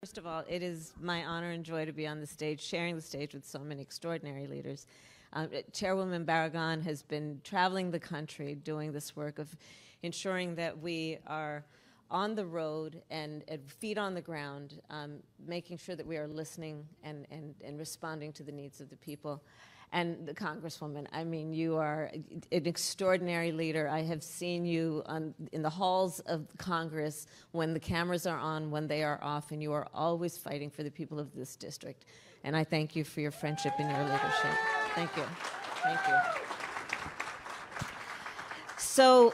First of all, it is my honor and joy to be on the stage, sharing the stage with so many extraordinary leaders. Chairwoman Barragan has been traveling the country doing this work of ensuring that we are on the road and feet on the ground, making sure that we are listening and responding to the needs of the people. And the Congresswoman, I mean, you are an extraordinary leader. I have seen you in the halls of Congress when the cameras are on, when they are off, and you are always fighting for the people of this district. And I thank you for your friendship and your leadership. Thank you. Thank you. So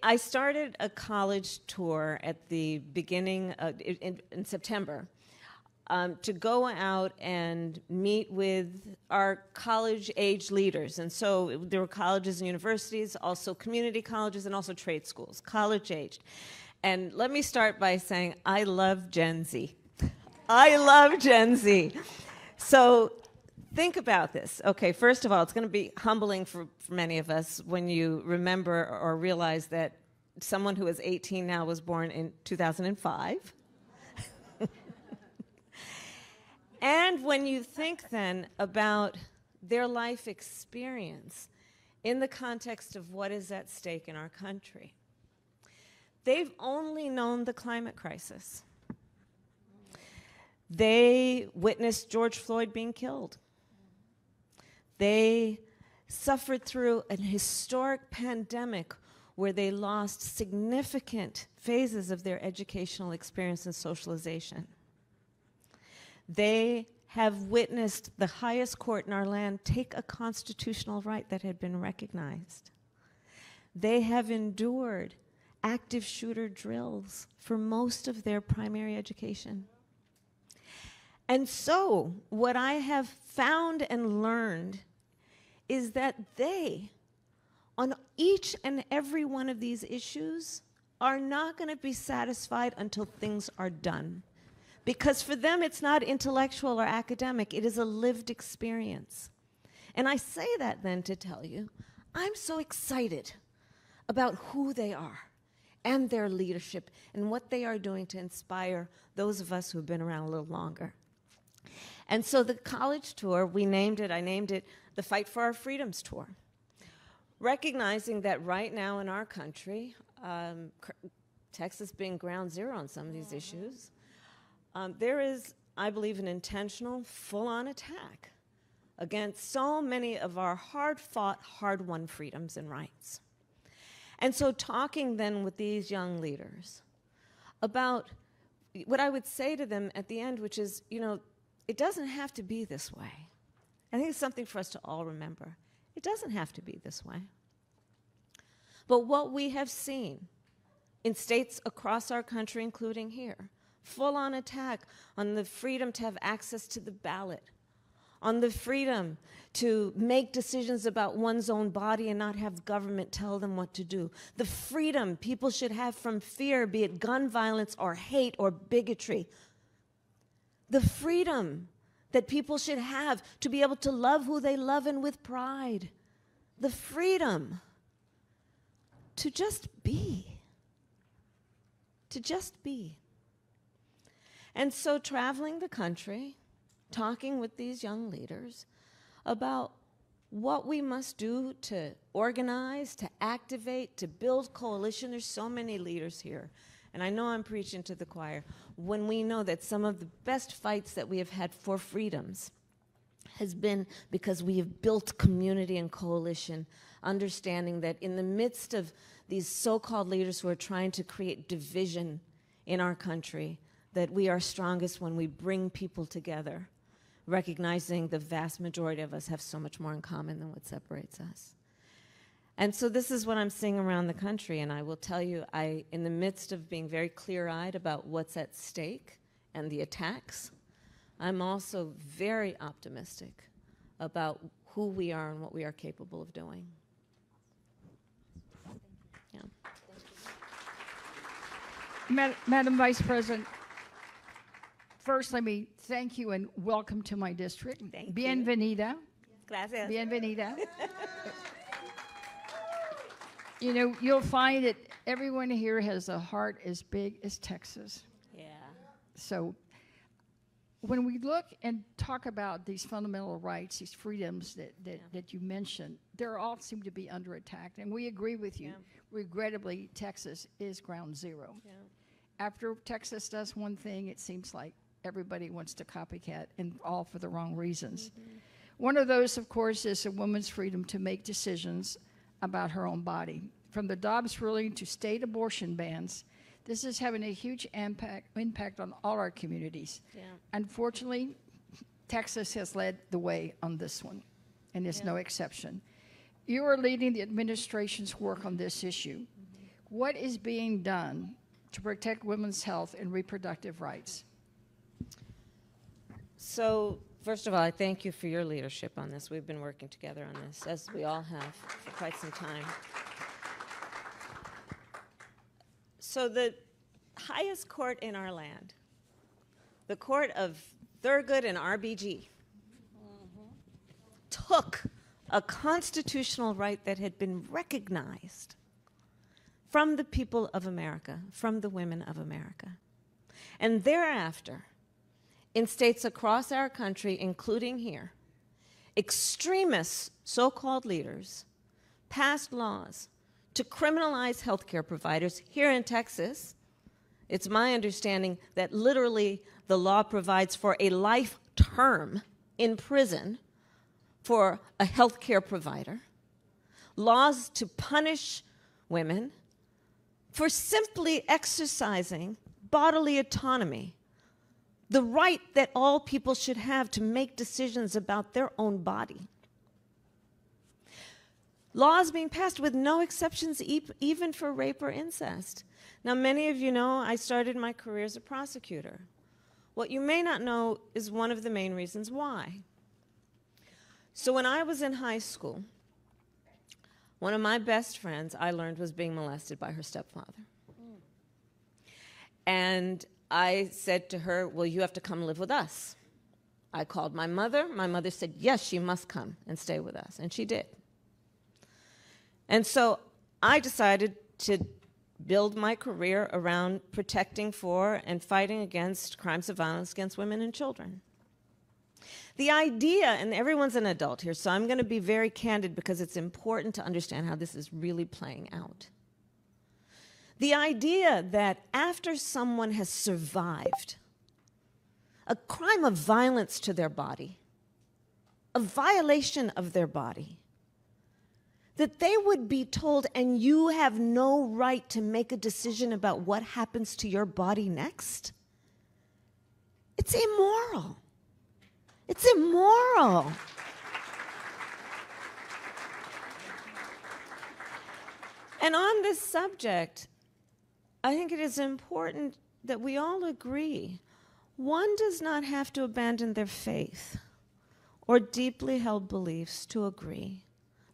I started a college tour at the beginning in September. To go out and meet with our college-age leaders. And so there were colleges and universities, also community colleges, and also trade schools, college-aged. And let me start by saying I love Gen Z. I love Gen Z. So think about this. Okay, first of all, it's going to be humbling for many of us when you remember or realize that someone who is 18 now was born in 2005. And when you think then about their life experience in the context of what is at stake in our country, they've only known the climate crisis. They witnessed George Floyd being killed. They suffered through an historic pandemic where they lost significant phases of their educational experience and socialization. They have witnessed the highest court in our land take a constitutional right that had been recognized. They have endured active shooter drills for most of their primary education. And so what I have found and learned is that they, on each and every one of these issues, are not going to be satisfied until things are done. Because for them, it's not intellectual or academic. It is a lived experience. And I say that then to tell you, I'm so excited about who they are and their leadership and what they are doing to inspire those of us who have been around a little longer. And so the college tour, I named it the Fight for Our Freedoms Tour, recognizing that right now in our country, Texas being ground zero on some of these issues, there is, I believe, an intentional, full-on attack against so many of our hard-fought, hard-won freedoms and rights. And so talking then with these young leaders about what I would say to them at the end, which is, you know, it doesn't have to be this way. I think it's something for us to all remember. It doesn't have to be this way. But what we have seen in states across our country, including here, full-on attack on the freedom to have access to the ballot, on the freedom to make decisions about one's own body and not have government tell them what to do, the freedom people should have from fear, be it gun violence or hate or bigotry, the freedom that people should have to be able to love who they love and with pride, the freedom to just be, to just be. And so traveling the country, talking with these young leaders about what we must do to organize, to activate, to build coalition. There's so many leaders here. And I know I'm preaching to the choir when we know that some of the best fights that we have had for freedoms has been because we have built community and coalition, understanding that in the midst of these so-called leaders who are trying to create division in our country, that we are strongest when we bring people together, recognizing the vast majority of us have so much more in common than what separates us. And so this is what I'm seeing around the country, and I will tell you, in the midst of being very clear-eyed about what's at stake and the attacks, I'm also very optimistic about who we are and what we are capable of doing. Yeah. Madam Vice President, first, let me thank you and welcome to my district. Thank Bienvenida. you. Gracias. Bienvenida. You know, you'll find that everyone here has a heart as big as Texas. Yeah. So when we look and talk about these fundamental rights, these freedoms that you mentioned, they all seem to be under attack. And we agree with you. Yeah. Regrettably, Texas is ground zero. Yeah. After Texas does one thing, it seems like everybody wants to copycat, and all for the wrong reasons. Mm-hmm. One of those, of course, is a woman's freedom to make decisions about her own body. From the Dobbs ruling to state abortion bans, this is having a huge impact on all our communities. Yeah. Unfortunately, Texas has led the way on this one, and it's no exception. You are leading the administration's work on this issue. Mm-hmm. What is being done to protect women's health and reproductive rights? So, first of all, I thank you for your leadership on this. We've been working together on this, as we all have for quite some time. So the highest court in our land, the court of Thurgood and RBG, took a constitutional right that had been recognized from the people of America, from the women of America. And thereafter, in states across our country, including here, extremist so-called leaders passed laws to criminalize healthcare providers. Here in Texas, it's my understanding that literally the law provides for a life term in prison for a healthcare provider, laws to punish women for simply exercising bodily autonomy, the right that all people should have to make decisions about their own body. Laws being passed with no exceptions, even for rape or incest. Now, many of you know I started my career as a prosecutor. What you may not know is one of the main reasons why. So when I was in high school, one of my best friends, I learned, was being molested by her stepfather. And I said to her, well, you have to come live with us. I called my mother. My mother said, yes, she must come and stay with us. And she did. And so I decided to build my career around protecting for and fighting against crimes of violence against women and children. The idea, and everyone's an adult here, so I'm going to be very candid because it's important to understand how this is really playing out. The idea that after someone has survived a crime of violence to their body, a violation of their body, that they would be told, and you have no right to make a decision about what happens to your body next. It's immoral. It's immoral. And on this subject, I think it is important that we all agree one does not have to abandon their faith or deeply held beliefs to agree.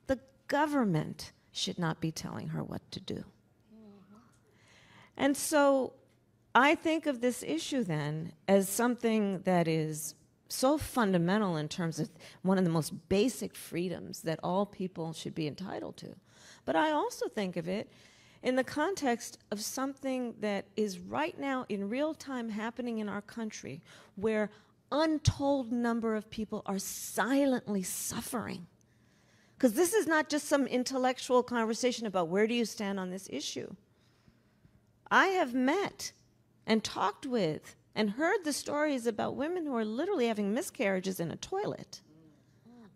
The government should not be telling her what to do. Mm-hmm. And so I think of this issue then as something that is so fundamental in terms of one of the most basic freedoms that all people should be entitled to. But I also think of it in the context of something that is right now in real time happening in our country, where untold number of people are silently suffering. Because this is not just some intellectual conversation about where do you stand on this issue. I have met and talked with and heard the stories about women who are literally having miscarriages in a toilet.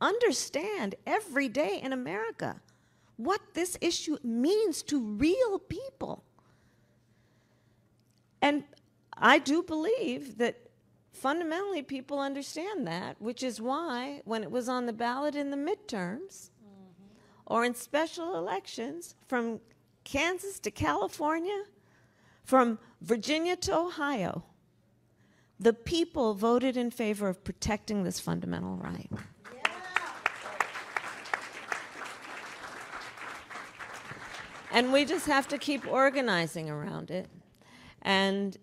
Understand every day in America what this issue means to real people. And I do believe that fundamentally people understand that, which is why when it was on the ballot in the midterms or in special elections from Kansas to California, from Virginia to Ohio, the people voted in favor of protecting this fundamental right. And we just have to keep organizing around it. And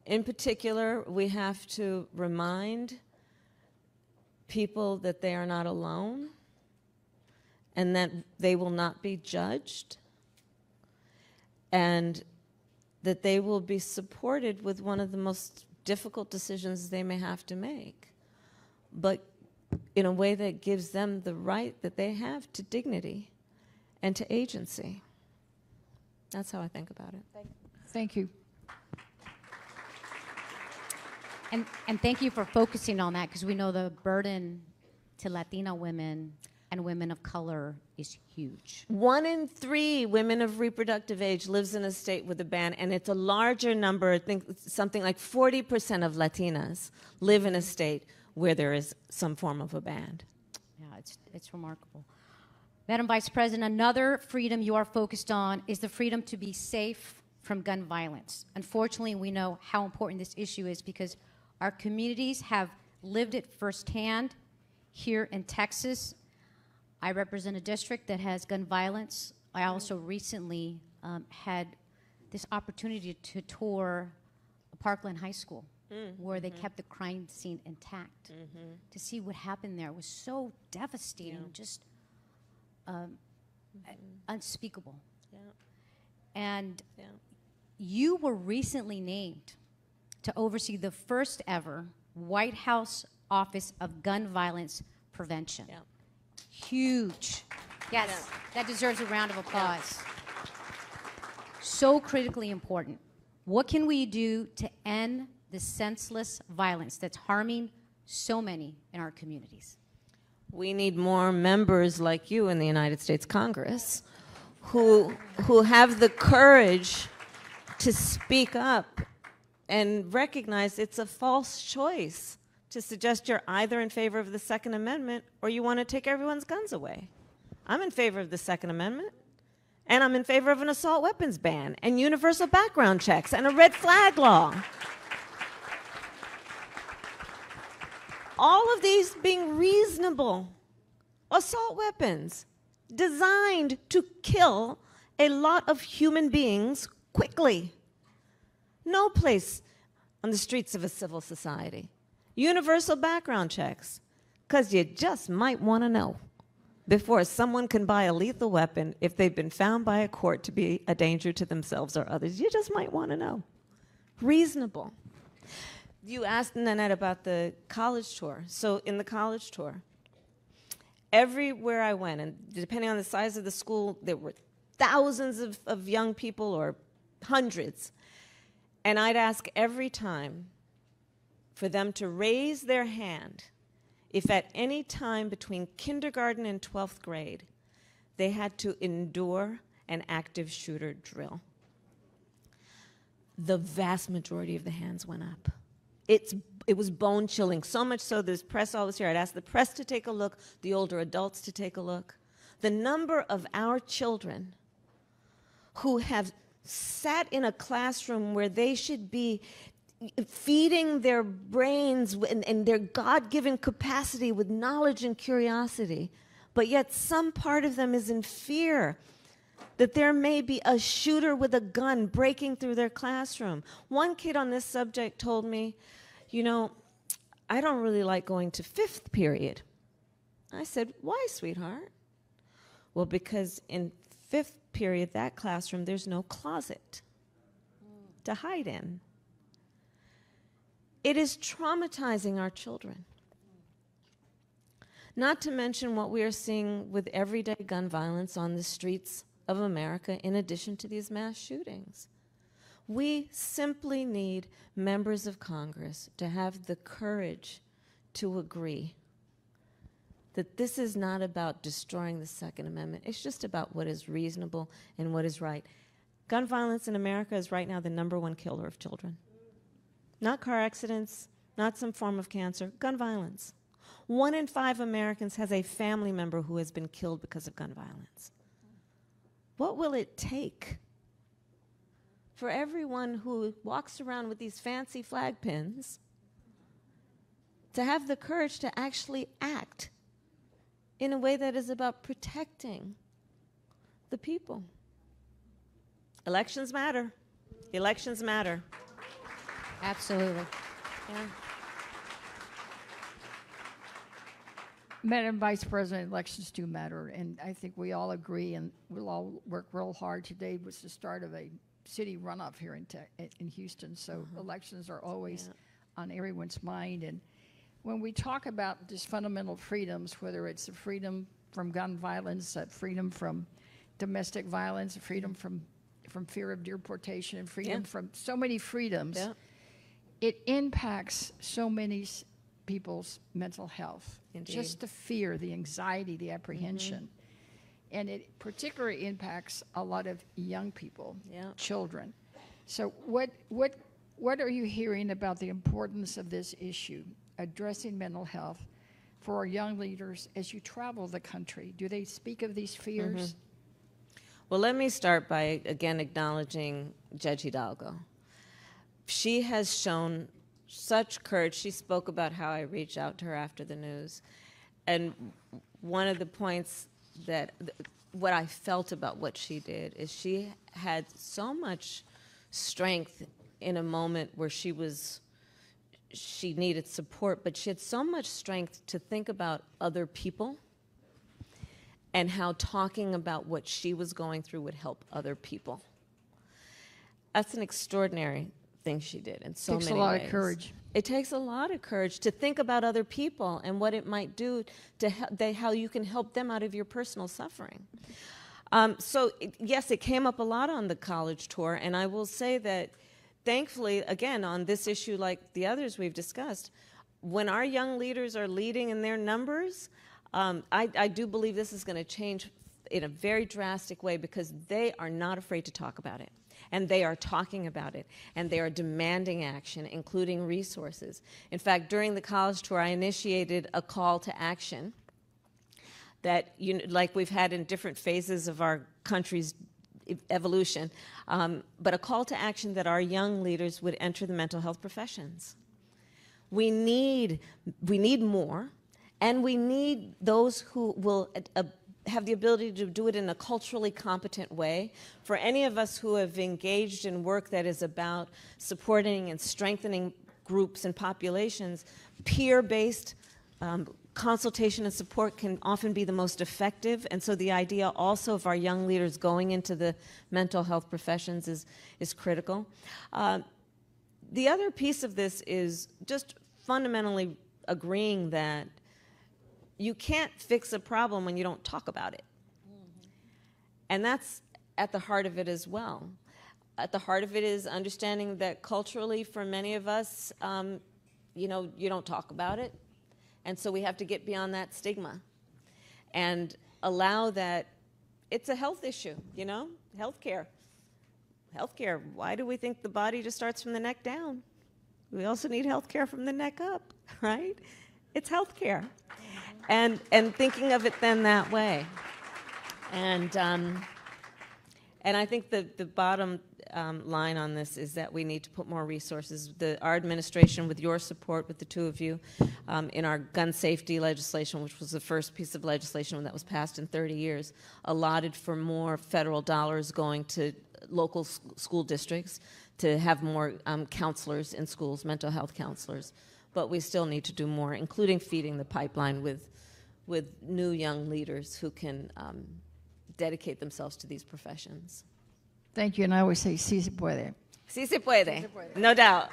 in particular, we have to remind people that they are not alone and that they will not be judged and that they will be supported with one of the most difficult decisions they may have to make, but in a way that gives them the right that they have to dignity and to agency. That's how I think about it. Thank you. And thank you for focusing on that, because we know the burden to Latina women and women of color is huge. 1 in 3 women of reproductive age lives in a state with a ban, and it's a larger number. I think something like 40% of Latinas live in a state where there is some form of a ban. Yeah, it's remarkable. Madam Vice President, another freedom you are focused on is the freedom to be safe from gun violence. Unfortunately, we know how important this issue is because our communities have lived it firsthand. Here in Texas, I represent a district that has gun violence. I also recently had this opportunity to tour Parkland High School, where they kept the crime scene intact. To see what happened there was so devastating, just unspeakable. Yeah. And you were recently named to oversee the first ever White House Office of Gun Violence Prevention. Yeah. Huge. Yes, that deserves a round of applause. So critically important. What can we do to end the senseless violence that's harming so many in our communities? We need more members like you in the United States Congress who have the courage to speak up and recognize it's a false choice to suggest you're either in favor of the Second Amendment or you want to take everyone's guns away. I'm in favor of the Second Amendment, and I'm in favor of an assault weapons ban and universal background checks and a red flag law. All of these being reasonable. Assault weapons designed to kill a lot of human beings quickly. No place on the streets of a civil society. Universal background checks, because you just might want to know before someone can buy a lethal weapon if they've been found by a court to be a danger to themselves or others. You just might want to know. Reasonable. You asked Nanette about the college tour. So in the college tour, everywhere I went, and depending on the size of the school, there were thousands of young people or hundreds. And I'd ask every time for them to raise their hand if at any time between kindergarten and 12th grade they had to endure an active shooter drill. The vast majority of the hands went up. It was bone-chilling, so much so there's press always here. I'd ask the press to take a look, the older adults to take a look. The number of our children who have sat in a classroom where they should be feeding their brains and their God-given capacity with knowledge and curiosity, but yet some part of them is in fear that there may be a shooter with a gun breaking through their classroom. One kid on this subject told me, you know, I don't really like going to 5th period. I said, why, sweetheart? Well, because in 5th period, that classroom, there's no closet to hide in. It is traumatizing our children. Not to mention what we are seeing with everyday gun violence on the streets of America in addition to these mass shootings. We simply need members of Congress to have the courage to agree that this is not about destroying the Second Amendment. It's just about what is reasonable and what is right. Gun violence in America is right now the #1 killer of children. Not car accidents, not some form of cancer, gun violence. 1 in 5 Americans has a family member who has been killed because of gun violence. What will it take for everyone who walks around with these fancy flag pins to have the courage to actually act in a way that is about protecting the people? Elections matter. Elections matter. Absolutely. Yeah. Madam Vice President, elections do matter, and I think we all agree, and we'll all work real hard. Today was the start of a city runoff here in Houston, so elections are always on everyone's mind. And when we talk about just fundamental freedoms, whether it's the freedom from gun violence, freedom from domestic violence, freedom from fear of deportation, and freedom from so many freedoms, it impacts so many people's mental health. Indeed. Just the fear, the anxiety, the apprehension. And it particularly impacts a lot of young people, children. So what are you hearing about the importance of this issue, addressing mental health, for our young leaders as you travel the country? Do they speak of these fears? Well, let me start by, again, acknowledging Judge Hidalgo. She has shown such courage. She spoke about how I reached out to her after the news. And one of the points that, what I felt about what she did is she had so much strength in a moment where she needed support, but she had so much strength to think about other people and how talking about what she was going through would help other people. That's an extraordinary thing she did in so many ways. Takes a lot of courage. It takes a lot of courage to think about other people and what it might do to how you can help them out of your personal suffering. Yes, it came up a lot on the college tour, and I will say that thankfully, again, on this issue like the others we've discussed, when our young leaders are leading in their numbers, I do believe this is going to change in a very drastic way because they are not afraid to talk about it. And they are talking about it, and they are demanding action, including resources. In fact, during the college tour, I initiated a call to action that, like we've had in different phases of our country's evolution, but a call to action that our young leaders would enter the mental health professions. We need more, and we need those who will have the ability to do it in a culturally competent way. For any of us who have engaged in work that is about supporting and strengthening groups and populations, peer-based consultation and support can often be the most effective. And so the idea also of our young leaders going into the mental health professions is critical. The other piece of this is just fundamentally agreeing that you can't fix a problem when you don't talk about it. And that's at the heart of it as well. At the heart of it is understanding that culturally, for many of us, you don't talk about it. And so we have to get beyond that stigma and allow that it's a health issue, healthcare. Healthcare, why do we think the body just starts from the neck down? We also need healthcare from the neck up, right? It's healthcare. And thinking of it then that way. And I think the bottom line on this is that we need to put more resources. Our administration, with your support, with the two of you, in our gun safety legislation, which was the first piece of legislation that was passed in 30 years, allotted for more federal dollars going to local school districts to have more counselors in schools, mental health counselors. But we still need to do more, including feeding the pipeline with new young leaders who can dedicate themselves to these professions. Thank you, and I always say, sí se puede. Sí se puede, no doubt.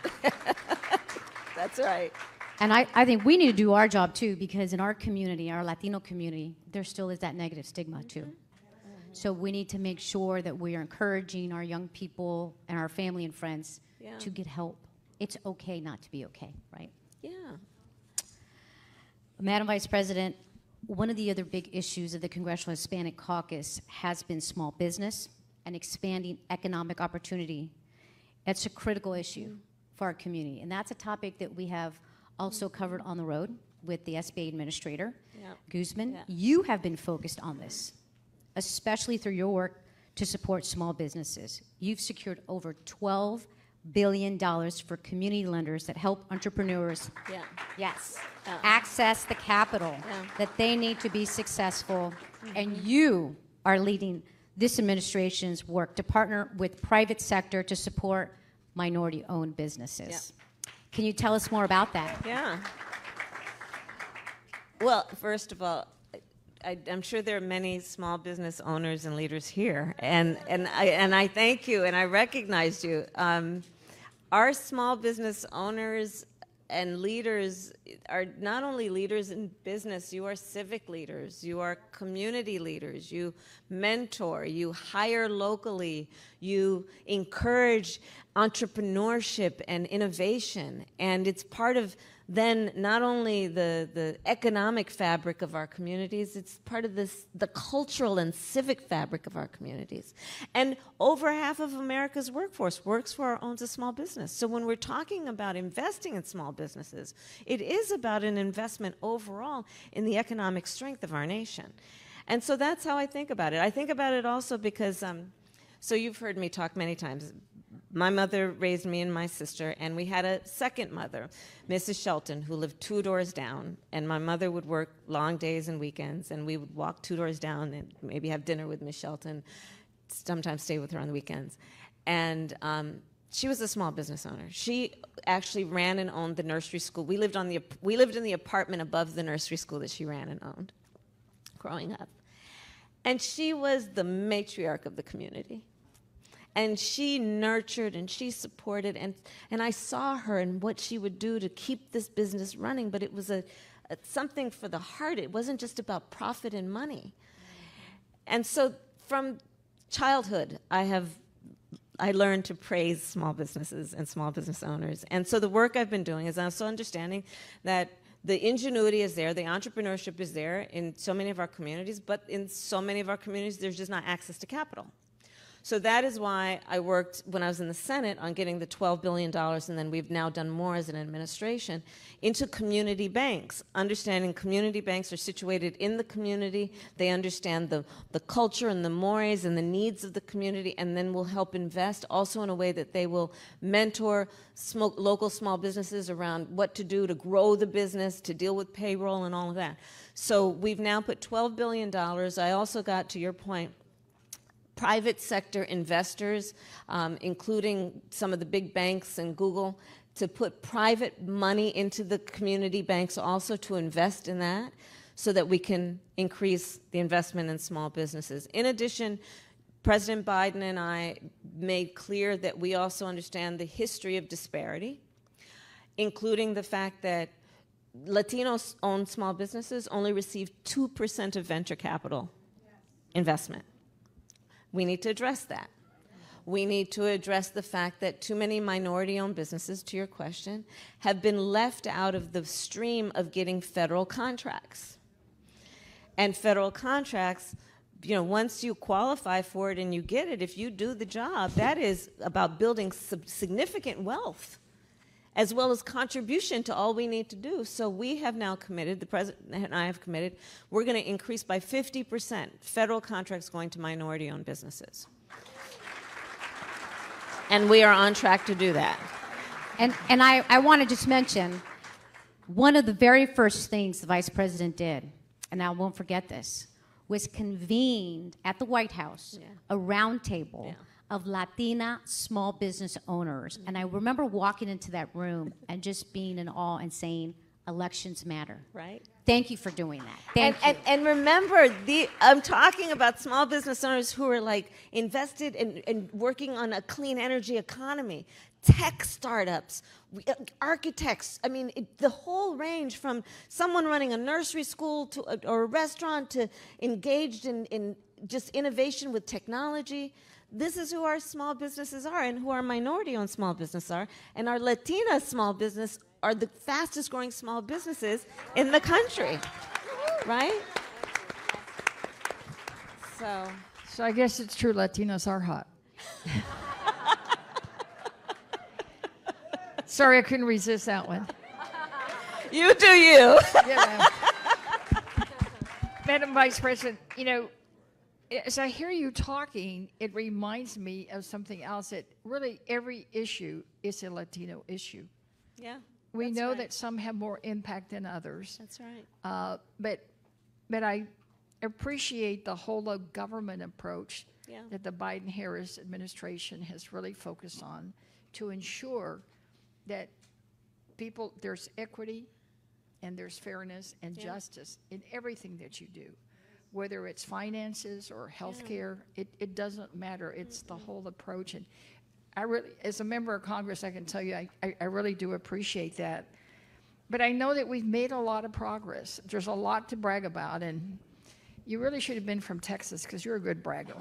That's right. And I think we need to do our job, too, because in our community, our Latino community, there still is that negative stigma, too. So we need to make sure that we are encouraging our young people and our family and friends to get help. It's okay not to be okay, right? Yeah. Madam Vice President, one of the other big issues of the Congressional Hispanic Caucus has been small business and expanding economic opportunity. That's a critical issue for our community. And that's a topic that we have also covered on the road with the SBA Administrator, Guzman. You have been focused on this, especially through your work to support small businesses. You've secured over $12 billion for community lenders that help entrepreneurs access the capital that they need to be successful. And you are leading this administration's work to partner with private sector to support minority-owned businesses. Can you tell us more about that? Yeah. Well, first of all, I'm sure there are many small business owners and leaders here, and I thank you and I recognize you. Our small business owners and leaders are not only leaders in business, you are civic leaders, you are community leaders, you mentor, you hire locally, you encourage entrepreneurship and innovation, and it's part of then not only the economic fabric of our communities, it's part of the cultural and civic fabric of our communities. And over half of America's workforce works for or owns a small business. So when we're talking about investing in small businesses, it is about an investment overall in the economic strength of our nation. And so that's how I think about it. I think about it also because, so you've heard me talk many times. My mother raised me and my sister, and we had a second mother, Mrs. Shelton, who lived 2 doors down, and my mother would work long days and weekends, and we would walk 2 doors down and maybe have dinner with Miss Shelton, sometimes stay with her on the weekends. And she was a small business owner. She actually ran and owned the nursery school. We lived in the apartment above the nursery school that she ran and owned growing up. And she was the matriarch of the community. And she nurtured and she supported, and I saw her and what she would do to keep this business running, but it was something for the heart. It wasn't just about profit and money. And so from childhood, I learned to praise small businesses and small business owners. And so the work I've been doing is also understanding that the ingenuity is there, the entrepreneurship is there in so many of our communities, but in so many of our communities, there's just not access to capital. So that is why I worked, when I was in the Senate, on getting the $12 billion, and then we've now done more as an administration, into community banks. Understanding community banks are situated in the community. They understand the culture and the mores and the needs of the community, and then will help invest also in a way that they will mentor local small businesses around what to do to grow the business, to deal with payroll and all of that. So we've now put $12 billion. I also got, to your point, private sector investors, including some of the big banks and Google, to put private money into the community banks also to invest in that so that we can increase the investment in small businesses. In addition, President Biden and I made clear that we also understand the history of disparity, including the fact that Latinos-owned small businesses only receive 2% of venture capital investment. We need to address that. We need to address the fact that too many minority-owned businesses, to your question, have been left out of the stream of getting federal contracts. And federal contracts, you know, once you qualify for it and you get it, if you do the job, that is about building significant wealth, as well as contribution to all we need to do. So we have now committed, the President and I have committed, we're going to increase by 50% federal contracts going to minority-owned businesses. And we are on track to do that. And I want to just mention, one of the very first things the Vice President did, and I won't forget this, was convened at the White House a roundtable of Latina small business owners. And I remember walking into that room and just being in awe and saying, elections matter. Right. Thank you for doing that. Thank you. And remember, I'm talking about small business owners who are like invested in working on a clean energy economy, tech startups, architects. I mean, the whole range from someone running a nursery school or a restaurant to engaged in just innovation with technology. This is who our small businesses are and who our minority-owned small businesses are. And our Latina small business are the fastest growing small businesses in the country, right? So I guess it's true Latinos are hot. Sorry, I couldn't resist that one. You do you. Yeah. Madam Vice President, you know, as I hear you talking, it reminds me of something else, that really every issue is a Latino issue. Yeah. We know that some have more impact than others. That's right. But I appreciate the whole of government approach Yeah. that the Biden-Harris administration has really focused on to ensure that there's equity and there's fairness and justice in everything that you do. Whether it's finances or healthcare, it doesn't matter. It's the whole approach. And I really, as a member of Congress, I can tell you, I really do appreciate that. But I know that we've made a lot of progress. There's a lot to brag about, and you really should have been from Texas because you're a good bragger.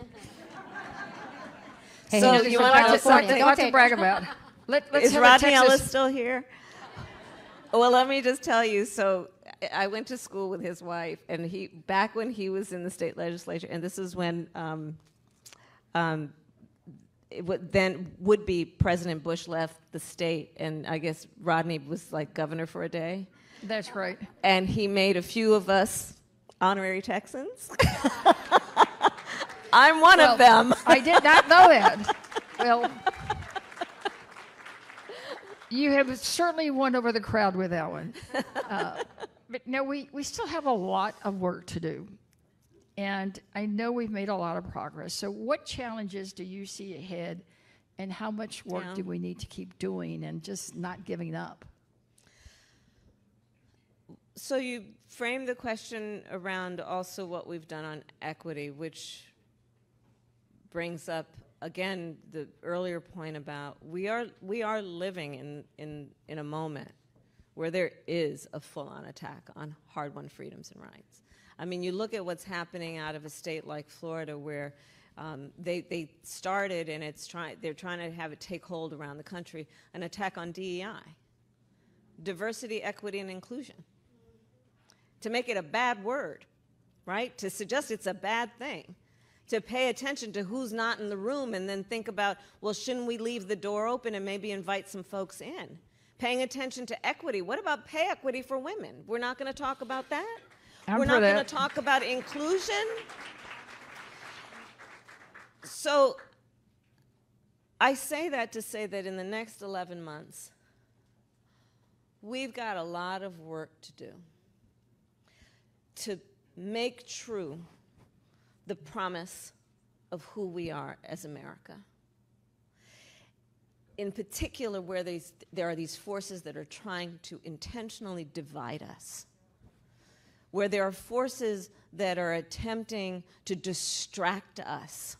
Hey, So hey, you from want to California. Lots to brag about. Let's Is have Rodney a Texas. Ellis still here? Well, let me just tell you. So I went to school with his wife, and back when he was in the state legislature, and this is when then would-be President Bush left the state, and I guess Rodney was like governor for a day. That's right. And he made a few of us honorary Texans. I'm one of them. I did not know that. Well, you have certainly won over the crowd with that one. But no, we still have a lot of work to do. And I know we've made a lot of progress. So what challenges do you see ahead, and how much work do we need to keep doing and just not giving up? So you framed the question around also what we've done on equity, which brings up, again, the earlier point about we are living in a moment where there is a full-on attack on hard-won freedoms and rights. I mean, you look at what's happening out of a state like Florida, where they started, and they're trying to have it take hold around the country, an attack on DEI, diversity, equity, and inclusion. To make it a bad word, right? To suggest it's a bad thing. To pay attention to who's not in the room and then think about, well, shouldn't we leave the door open and maybe invite some folks in? Paying attention to equity. What about pay equity for women? We're not going to talk about that? We're not going to talk about inclusion? So I say that to say that in the next 11 months, we've got a lot of work to do to make true the promise of who we are as America. In particular, where there are these forces that are trying to intentionally divide us, where there are forces that are attempting to distract us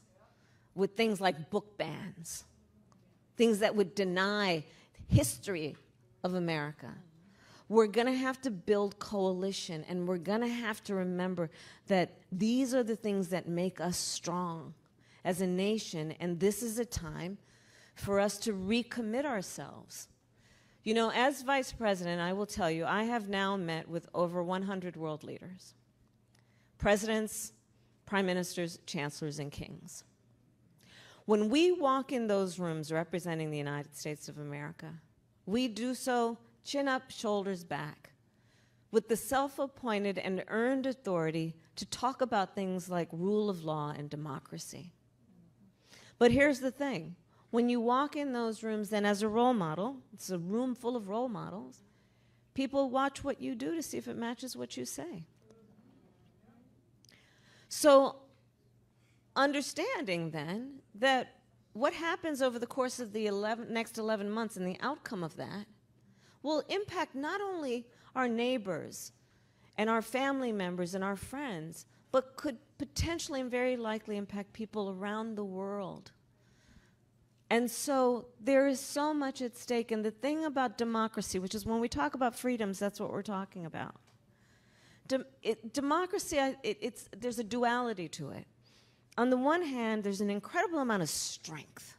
with things like book bans, things that would deny history of America. We're going to have to build coalition, and we're going to have to remember that these are the things that make us strong as a nation, and this is a time for us to recommit ourselves. You know, as vice president, I will tell you, I have now met with over 100 world leaders, presidents, prime ministers, chancellors, and kings. When we walk in those rooms representing the United States of America, we do so chin up, shoulders back, with the self-appointed and earned authority to talk about things like rule of law and democracy. But here's the thing. When you walk in those rooms, then as a role model, it's a room full of role models, people watch what you do to see if it matches what you say. So understanding then that what happens over the course of the next 11 months and the outcome of that will impact not only our neighbors and our family members and our friends, but could potentially and very likely impact people around the world. And so there is so much at stake. And the thing about democracy, which is when we talk about freedoms, that's what we're talking about. Democracy, there's a duality to it. On the one hand, there's an incredible amount of strength.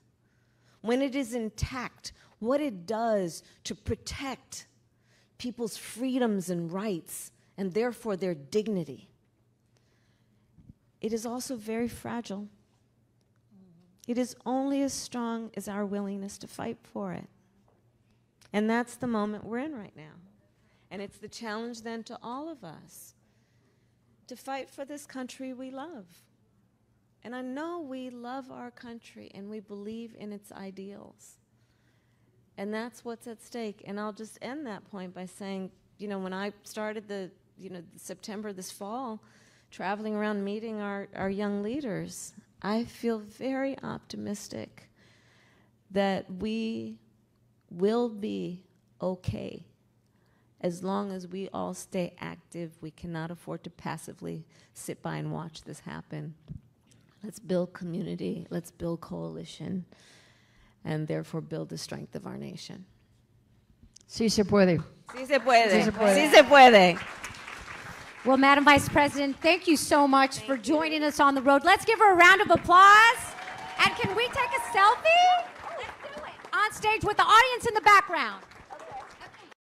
When it is intact, what it does to protect people's freedoms and rights, and therefore their dignity. It is also very fragile. It is only as strong as our willingness to fight for it. And that's the moment we're in right now. And it's the challenge then to all of us to fight for this country we love. And I know we love our country and we believe in its ideals. And that's what's at stake. And I'll just end that point by saying, you know, when I started September this fall, traveling around meeting our young leaders, I feel very optimistic that we will be okay as long as we all stay active. We cannot afford to passively sit by and watch this happen. Let's build community, let's build coalition, and therefore build the strength of our nation. Sí se puede. Sí se puede. Sí se puede. Sí se puede. Well, Madam Vice President, thank you so much for joining us on the road. Let's give her a round of applause. And can we take a selfie? Let's do it. On stage with the audience in the background.